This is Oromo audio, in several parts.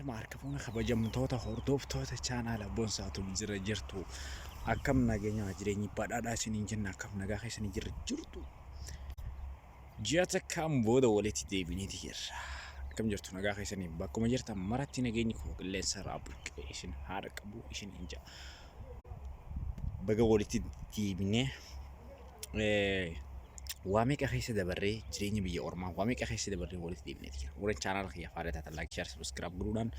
Markafuun kabajamtoota hordoftoota chaanaala Boonsaatu jira jirtu akkam nageenya jireenyi badhaadhaa isiniin jenna akkam nagaa keessanii jirtu ji'a takkaan booda walitti deebineeti jirra akkam jirtu nagaa keessanii bakkuma jirtan maratti nageenyi koo qilleensa irraa burqee isin haadha qabu isin inja baga walitti deebinee waamee qaxeessa dabarree jireenya biyya ormaa waamee qaxeessa dabarree walitti deebineeti jira warra chaanaala kiyya faadata like share subscribe godhuudhaan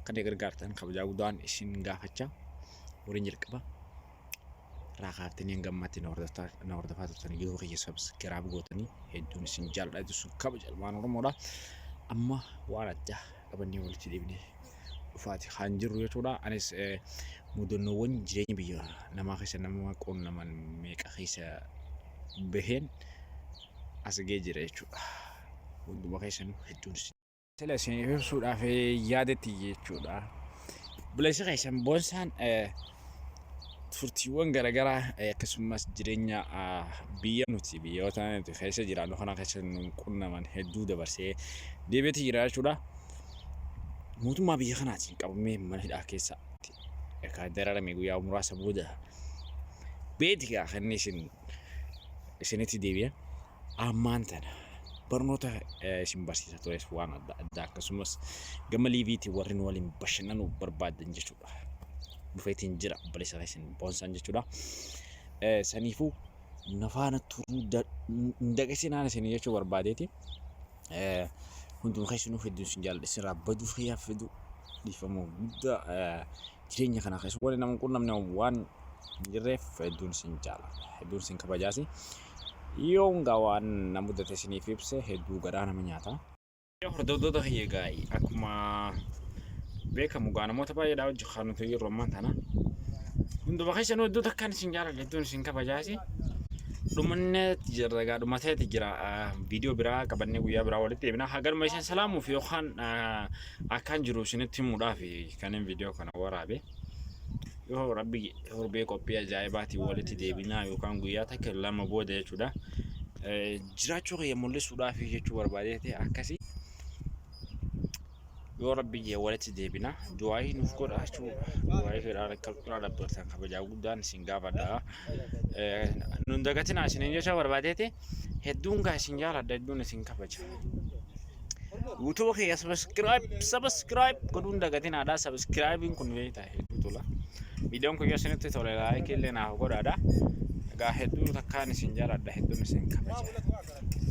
kan gargaartan kabajaa guddaan isin gaafachaa warreen jalqaba raaqaaftanii gammatti na hordofaa turtan yoo kiyya subscribe gootanii hedduun isin jaalladha sun kabaja ilmaan oromoodha amma waan addaa qabannee walitti deebinee dhufaati kan jirru jechuudha anis mudannoowwan jireenya biyya namaa keessa nama qonnaman meeqa keessa baheen asgee jira jechuudha hunduma keessanuu hedduun sila isin ibsuudhaaf yaadetti jechuudha bilisa keessan boonsaan turtiiwwan garaagaraa akkasumas jireenya biyya nuti biyyoota nuti keessa jiraannu kana keessa nu qunnaman hedduu dabarsee deebiitii jira jechuudha mootummaa biyya kanaatiin qabamee mana hidhaa keessa kan dararame guyyaa muraasa booda beetigaa kan isinitti deebi'e ammaan tana barnoota isin barsiisa tures waan adda akkasumas gama liiviitii warreen waliin bashannanuu barbaadan jechuudha dhufeetiin jira balisa isin boonsan jechuudha saniifuu nafaana turuu dagasinaan isin jechuu barbaadeeti hunduma keessanuu hedduun isin jaalladha isin rabbaduu fayyaaf fedhu dhiifamuu guddaa jireenya kana keessa waliin nama qunnamne waan jirreef hedduun isin jaalladha hedduun isin kabajaasi yoon gawaan namudate isiniif ibse hedduu garaa nama nyaata hordoftoota kiyya akkuma beekamu namoota baay'eedhaa hojii kan nuti yeroo ammaa tana hunduma keessanuu hedduu takkaan isin jaalladha hedduun isin kabajaasi dhumateeti jira viidiyoo biraa qabannee guyyaa biraa walitti deebina hagaruma isin salaamuuf yookaan akkaan jiru isinitti himuudhaaf kanin viidiyoo kana waraabe yoo rabbi horbee qophii ajaa'ibaati walitti deebinaa yookaan guyyaa takka lama booda jechuudha jiraachuu kiyya mul'isuudhaaf jechuu barbaadeeti akkasii yoo rabbi walitti deebinaa du'aayi nuuf godhaachuu du'aayi fedhaan qalqulaa dabbartan kabajaa guddaan isin gaafadha nun dagatinaa isiniin jecha barbaadeeti hedduun gaa isin jaalladha hedduun isin kabaja YouTube kiyya subscribe godhuun dagatinaadha subscribein kun beektaa hedduu tola videoon kun yoo isinitti tole like illee naaf godhaadha egaa hedduu takkaan isin jaalladha hedduun isin kabaja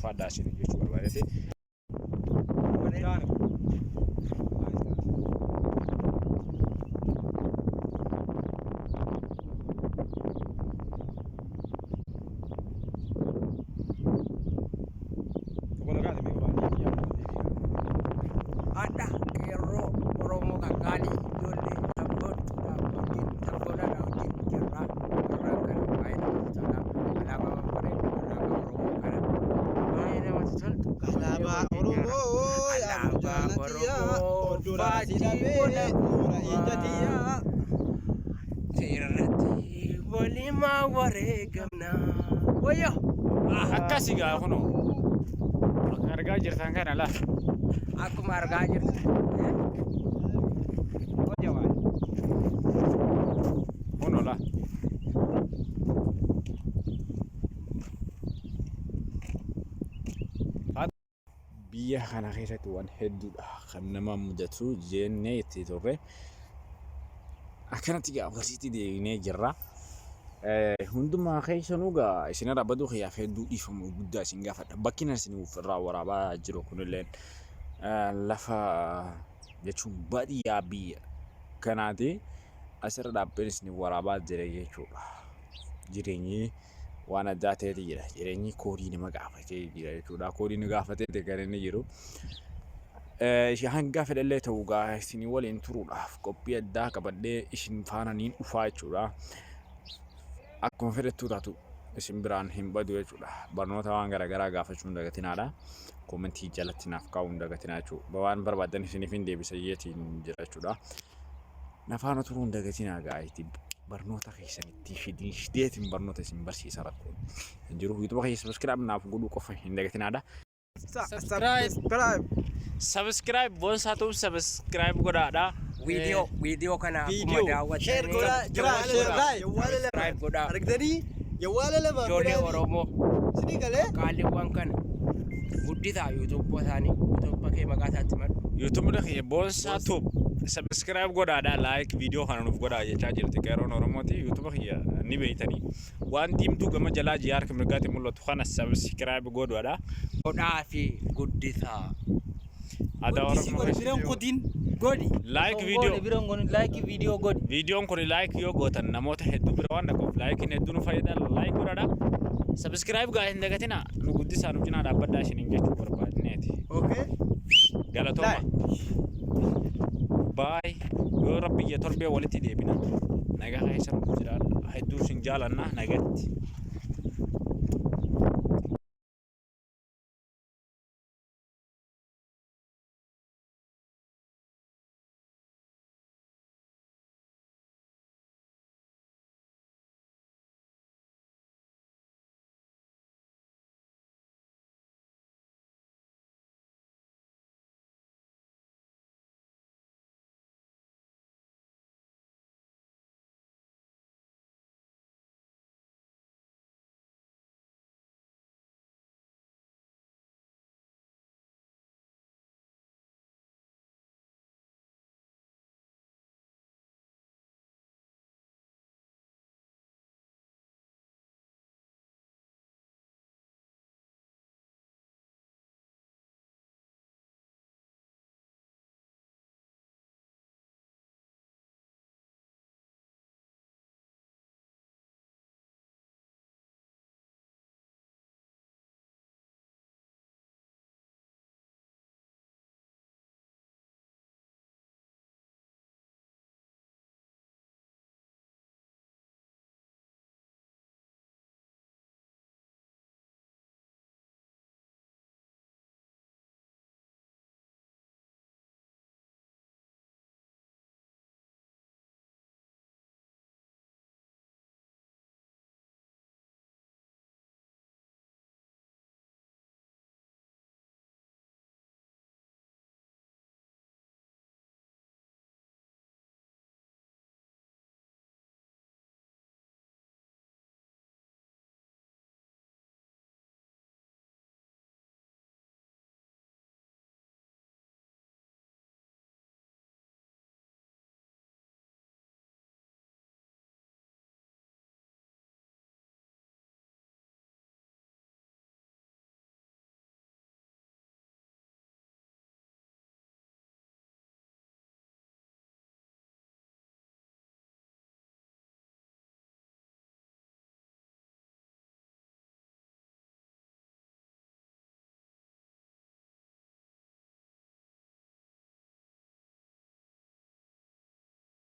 fadhaa isin jechuu barbaadeeti Walima wareegamna wayo akkasi gaa kuno argaa jirtan kana la akkuma argaa jirtu kuno la biyya kana keessatti waan hedduudha kan nama mudatu jennee itti turre akkanatti gaa walitti deebinee jirra hundumaa keessanuu gaa isin rabbaduu kiyyaaf hedduu dhiifamuu guddaa isin gaafadha bakki isin ofirraa waraabaa jiru kunilleen lafa jechuun baadiyyaa biyya kanaati asirra dhaabbeen isin waraabaa jira jechuudha jireenyi waan addaa ta'eeti jira jireenyi koodii nama gaafatee jira jechuudha koodii nama gaafatee kan inni jiru hanga fedhallee ta'uu gaa isin waliin turuudhaaf qophii addaa qabadhee isin faana niin dhufaa jechuudha akkuma fedhattuu taatu isin biraan hin badu jechuudha barnoota waan garaagaraa gaafachuun dagatinaadha koomentii jalatti naaf kaa'uun dagatinaa jechuudha waan barbaadan isiniif hin deebisa yeetiin jira jechuudha nafaana turuun dagatinaa gaa'eeti barnoota keessanitti fideetiin barnoota isin barsiisa rakkoon jiru YouTube keessa subscribe naaf godhuu qofa hin dagatinaadha subscribe Subscribe boonsaa tuub subscribe godhaadha. Video kana Video. Share godha. Subscribe godha. Argdanii jawwaala lama. Ijoollee Oromoo Sini galee. qaaliiwwan kana guddisaa YouTube isaanii YouTube kee maqaa isaatti madhu. YouTube dhaqee boonsaa tuub subscribe godhaadha. Like video kana nuuf godhaa jechaa jirti qeeroon Oromooti. YouTube ni beeytanii waan diimtuu gama jalaa jiyaar mirgaatti mul'atu kana subscribe godhaadha. Godhaa fi guddisaa. Ada Oromoo Biroon kutiin. Godi. like video. Like video godi. Videoon kun like yoo gootan namoota hedduu bira waan dhaquuf like hedduu nu fayyada. Like godhaadha. Subscribe gaa hin dagatina. Nu guddisaa nu cinaa dhaabbadhaa isiniin jechuu barbaadneeti. Okay. Galatooma. Bye. Yoo rabbi torbee walitti deebina. Nagaa keessan jiraadha. Hedduu sin jaalanna nagatti.